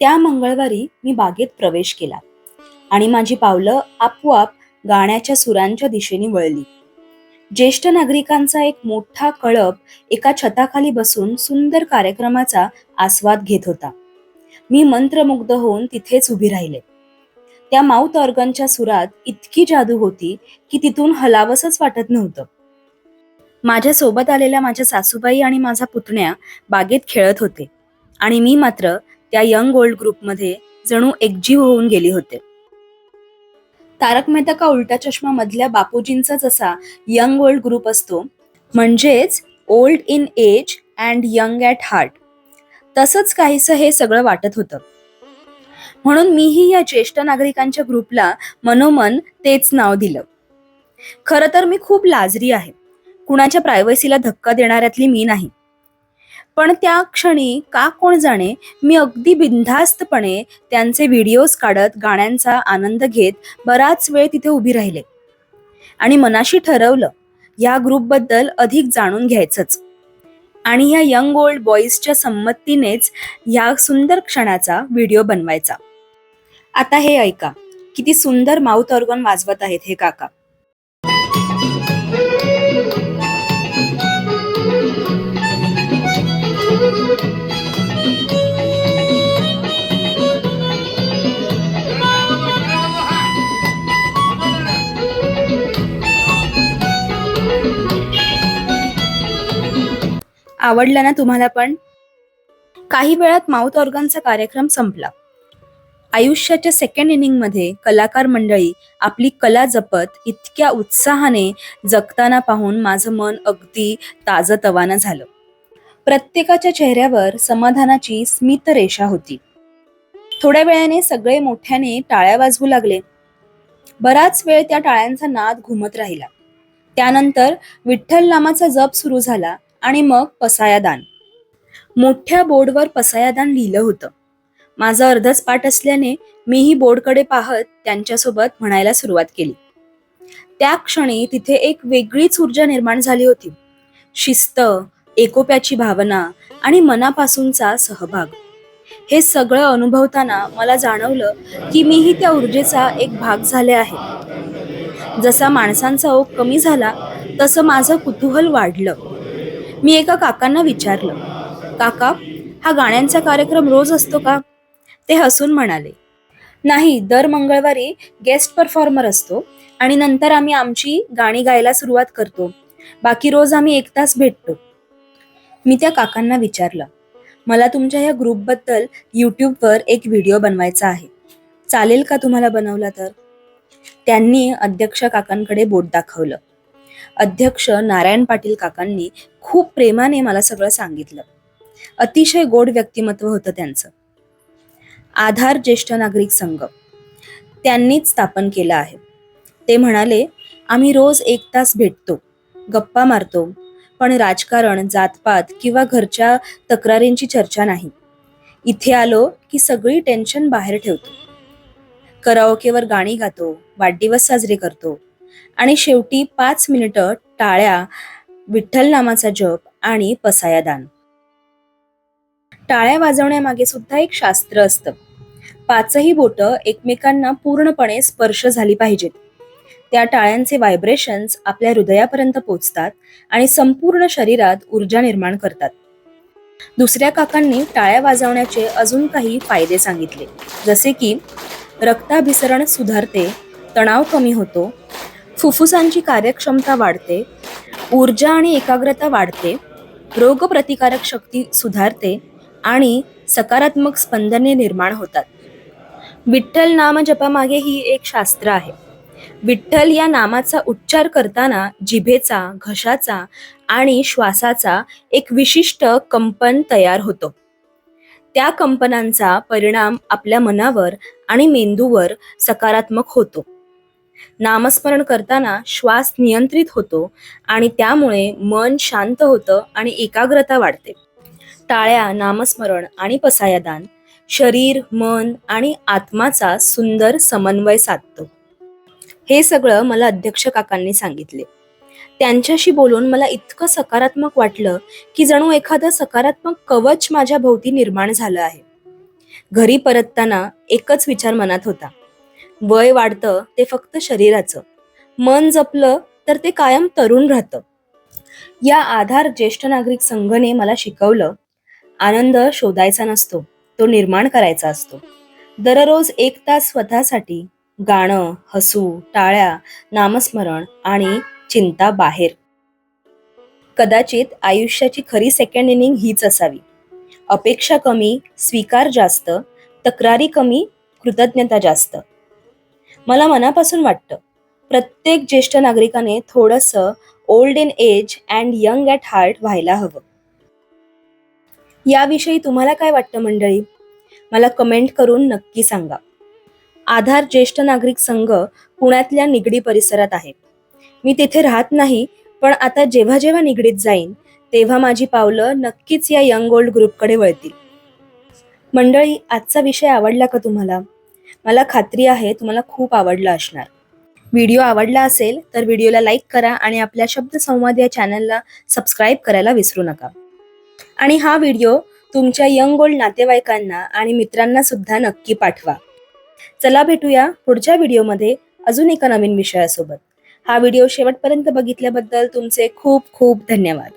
त्या मंगळवारी मी बागेत प्रवेश केला आणि माझी पावलं आपोआप गाण्याच्या सुरांच्या दिशेने वळली. ज्येष्ठ नागरिकांचा एक मोठा कळप एका छताखाली बसून सुंदर कार्यक्रमाचा आस्वाद घेत होता. मी मंत्रमुग्ध होऊन तिथेच उभी राहिले. त्या माउथ ऑर्गनच्या सुरात इतकी जादू होती की तिथून हलावसच वाटत नव्हतं. माझ्या सोबत आलेल्या माझ्या सासूबाई आणि माझा पुतण्या बागेत खेळत होते आणि मी मात्र त्या यंग ओल्ड ग्रुपमध्ये जणू एकजीव होऊन गेली होते. तारक मेहता का उलटा चष्मा मधल्या बापूजींचा जसा यंग ओल्ड ग्रुप असतो, म्हणजेच old in age and young at heart, तसंच काहीसं हे सगळं वाटत होतं. म्हणून मीही या ज्येष्ठ नागरिकांच्या ग्रुपला मनोमन तेच नाव दिलं. खरं तर मी खूप लाजरी आहे. कुणाच्या प्रायव्हसीला धक्का देणाऱ्यातली मी नाही. पण त्या क्षणी का कोण जाणे मी अगदी बिनधास्तपणे त्यांचे व्हिडिओज काढत गाण्यांचा आनंद घेत बराच वेळ तिथे उभी राहिले आणि मनाशी ठरवलं या ग्रुपबद्दल अधिक जाणून घ्यायचंच आणि ह्या यंग ओल्ड बॉईजच्या संमतीनेच ह्या सुंदर क्षणाचा व्हिडिओ बनवायचा. आता हे ऐका, किती सुंदर माउथ ऑर्गन वाजवत आहेत हे काका. आवडलं ना तुम्हाला पण? काही वेळात माउथ ऑर्गनचा कार्यक्रम संपला. आयुष्याच्या सेकंड इनिंगमध्ये कलाकार मंडळी आपली कला जपत इतक्या उत्साहाने जगताना पाहून माझं मन अगदी ताजतवानं झालं. प्रत्येकाच्या चेहऱ्यावर समाधानाची स्मित रेषा होती. थोड्या वेळाने सगळे मोठ्याने टाळ्या वाजवू लागले. बराच वेळ त्या टाळ्यांचा नाद घुमत राहिला. त्यानंतर विठ्ठल नामाचा जप सुरू झाला आणि मग पसायादान. मोठ्या बोर्डवर पसायादान लिहिलं होतं. माझं अर्धच पाठ असल्याने मीही बोर्डकडे पाहत त्यांच्यासोबत म्हणायला सुरुवात केली. त्या क्षणी तिथे एक वेगळीच ऊर्जा निर्माण झाली होती. शिस्त, एकोप्याची भावना आणि मनापासूनचा सहभाग, हे सगळं अनुभवताना मला जाणवलं की मीही त्या ऊर्जेचा एक भाग झाले आहे. जसा माणसांचा ओघ कमी झाला तसं माझं कुतूहल वाढलं. मी एका काकांना विचारलं, काका, हा गाण्यांचा कार्यक्रम रोज असतो का? ते हसून म्हणाले, नाही, दर मंगळवारी गेस्ट परफॉर्मर असतो आणि नंतर आम्ही आमची गाणी गायला सुरुवात करतो. बाकी रोज आम्ही 1 तास भेटतो. मी त्या काकांना विचारलं, मला तुमच्या ह्या ग्रुपबद्दल यूट्यूबवर एक व्हिडिओ बनवायचा आहे. चालेल का तुम्हाला बनवला तर? त्यांनी अध्यक्ष काकांकडे बोट दाखवलं. अध्यक्ष नारायण पाटील काकांनी खूप प्रेमाने मला सगळं सांगितलं. अतिशय गोड व्यक्तिमत्व होतं त्यांचं. आधार ज्येष्ठ नागरिक संघ त्यांनीच स्थापन केला आहे. ते म्हणाले, आम्ही रोज 1 तास भेटतो, गप्पा मारतो, पण राजकारण, जातपात किंवा घरच्या तक्रारींची चर्चा नाही. इथे आलो की सगळी टेन्शन बाहेर ठेवतो. कराओकेवर गाणी गातो, वाढदिवस साजरे करतो आणि शेवटी 5 मिनिटं टाळ्या, विठ्ठल नामाचा जप आणि पसायादान. टाळ्या वाजवण्यामागे सुद्धा एक शास्त्र असतं. 5ही बोटं एकमेकांना पूर्णपणे स्पर्श झाली पाहिजेत. त्या टाळ्यांचे व्हायब्रेशन्स आपल्या हृदयापर्यंत पोचतात आणि संपूर्ण शरीरात ऊर्जा निर्माण करतात. दुसऱ्या काकांनी टाळ्या वाजवण्याचे अजून काही फायदे सांगितले, जसे की रक्ताभिसरण सुधारते, तणाव कमी होतो, फुफ्फुसांची कार्यक्षमता वाढते, ऊर्जा आणि एकाग्रता वाढते, रोगप्रतिकारक शक्ती सुधारते आणि सकारात्मक स्पंदने निर्माण होतात. विठ्ठल नाम जपामागे ही एक शास्त्र आहे. विठ्ठल या नामाचा उच्चार करताना जिभेचा, घशाचा आणि श्वासाचा एक विशिष्ट कंपन तयार होतो. त्या कंपनांचा परिणाम आपल्या मनावर आणि मेंदूवर सकारात्मक होतो. नामस्मरण करताना श्वास नियंत्रित होतो आणि त्यामुळे मन शांत होतं आणि एकाग्रता वाढते. टाळ्या, नामस्मरण आणि पसायादान शरीर, मन आणि आत्माचा सुंदर समन्वय साधतो. हे सगळं मला अध्यक्ष काकांनी सांगितले. त्यांच्याशी बोलून मला इतकं सकारात्मक वाटलं की जणू एखादं सकारात्मक कवच माझ्या भोवती निर्माण झालं आहे. घरी परतताना एकच विचार मनात होता, वय वाढतं ते फक्त शरीराचं, मन जपलं तर ते कायम तरुण राहतं. या आधार ज्येष्ठ नागरिक संघने मला शिकवलं, आनंद शोधायचा नसतो, तो निर्माण करायचा असतो. दररोज 1 तास स्वतःसाठी गाणं, हसू, टाळ्या, नामस्मरण आणि चिंता बाहेर. कदाचित आयुष्याची खरी सेकंड इनिंग हीच असावी. अपेक्षा कमी, स्वीकार जास्त, तक्रारी कमी, कृतज्ञता जास्त. मला मनापासून वाटतं, प्रत्येक ज्येष्ठ नागरिकाने थोडंसं old in age and young at heart व्हायला हवं. याविषयी तुम्हाला काय वाटतं मंडळी? मला कमेंट करून नक्की सांगा. आधार ज्येष्ठ नागरिक संघ पुण्यातल्या निगडी परिसरात आहे. मी तिथे राहत नाही, पण आता जेव्हा जेव्हा निगडीत जाईन तेव्हा माझी पावलं नक्कीच या यंग ओल्ड ग्रुपकडे वळतील. मंडळी, आजचा विषय आवडला का तुम्हाला? मला खात्री आहे तुम्हाला खूप आवडला असणार. व्हिडिओ आवडला असेल तर व्हिडिओला लाईक करा आणि आपल्या शब्दसंवाद या चॅनलला सबस्क्राईब करायला विसरू नका. आणि हा व्हिडिओ तुमच्या यंग ओल्ड नातेवाईकांना आणि मित्रांना सुद्धा नक्की पाठवा. चला भेटूया पुढच्या व्हिडिओमध्ये अजून एका नवीन विषयासोबत. हा व्हिडिओ शेवटपर्यंत बघितल्याबद्दल तुमचे खूप खूप धन्यवाद.